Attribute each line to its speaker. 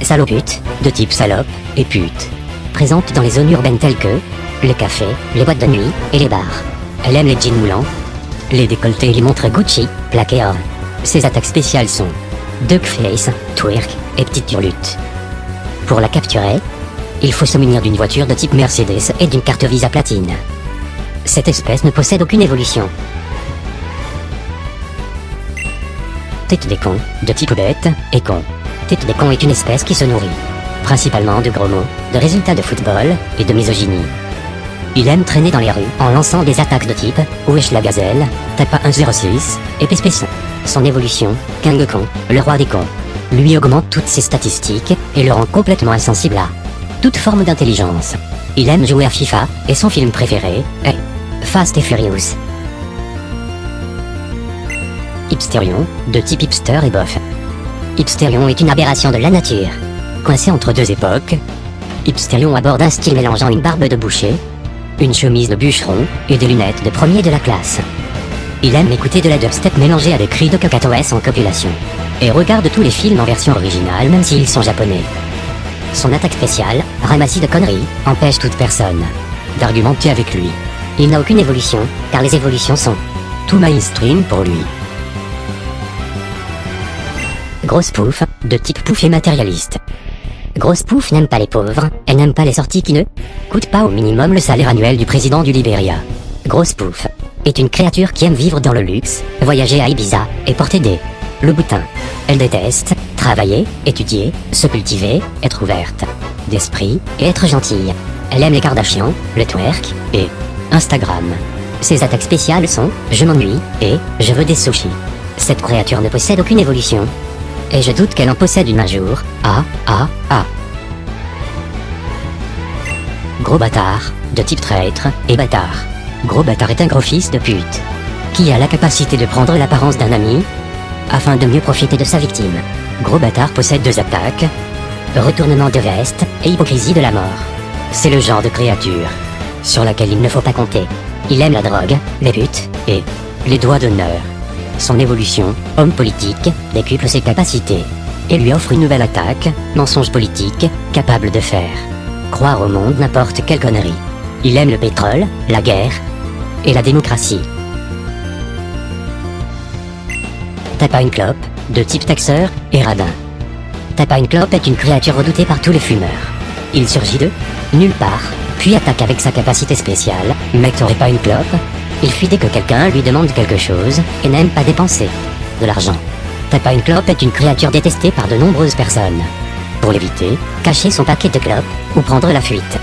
Speaker 1: Salopute, de type salope, et pute. Présente dans les zones urbaines telles que le café, les boîtes de nuit et les bars. Elle aime les jeans moulants, les décolletés et les montres Gucci, plaquées or. Ses attaques spéciales sont duckface, twerk et petite turlute. Pour la capturer, il faut se munir d'une voiture de type Mercedes et d'une carte Visa platine. Cette espèce ne possède aucune évolution. Tête des cons, de type bête et con. Tête des cons est une espèce qui se nourrit principalement de gros mots, de résultats de football et de misogynie. Il aime traîner dans les rues en lançant des attaques de type Wesh la gazelle, Tapa 106 et Pespesson. Son évolution, King Con, le roi des cons, lui augmente toutes ses statistiques et le rend complètement insensible à toute forme d'intelligence. Il aime jouer à FIFA et son film préféré est Fast and Furious. Hipsterion, de type hipster et bof. Hipsterion est une aberration de la nature. Coincé entre deux époques, Hipsterion aborde un style mélangeant une barbe de boucher, une chemise de bûcheron et des lunettes de premier de la classe. Il aime écouter de la dubstep mélangée à des cris de cacatoès en copulation. Et regarde tous les films en version originale même s'ils sont japonais. Son attaque spéciale, ramassis de conneries, empêche toute personne d'argumenter avec lui. Il n'a aucune évolution, car les évolutions sont tout mainstream pour lui. Grosse pouf, de type pouf et matérialiste. Grosse pouf n'aime pas les pauvres, elle n'aime pas les sorties qui ne coûtent pas au minimum le salaire annuel du président du Libéria. Grosse pouf est une créature qui aime vivre dans le luxe, voyager à Ibiza et porter des loups-boutins. Elle déteste travailler, étudier, se cultiver, être ouverte d'esprit et être gentille. Elle aime les Kardashians, le twerk et Instagram. Ses attaques spéciales sont je m'ennuie et je veux des sushis. Cette créature ne possède aucune évolution. Et je doute qu'elle en possède une un jour. Gros bâtard, de type traître et bâtard. Gros bâtard est un gros fils de pute qui a la capacité de prendre l'apparence d'un ami afin de mieux profiter de sa victime. Gros bâtard possède deux attaques, retournement de veste et hypocrisie de la mort. C'est le genre de créature sur laquelle il ne faut pas compter. Il aime la drogue, les putes et les doigts d'honneur. Son évolution, homme politique, décuple ses capacités et lui offre une nouvelle attaque, mensonge politique, capable de faire croire au monde n'importe quelle connerie. Il aime le pétrole, la guerre et la démocratie. Tapa une clope, de type taxeur et radin. Tapa une clope est une créature redoutée par tous les fumeurs. Il surgit de nulle part, puis attaque avec sa capacité spéciale. Mec, t'aurais pas une clope? Il fuit dès que quelqu'un lui demande quelque chose et n'aime pas dépenser de l'argent. Tapa une clope est une créature détestée par de nombreuses personnes. Pour l'éviter, cacher son paquet de clopes ou prendre la fuite.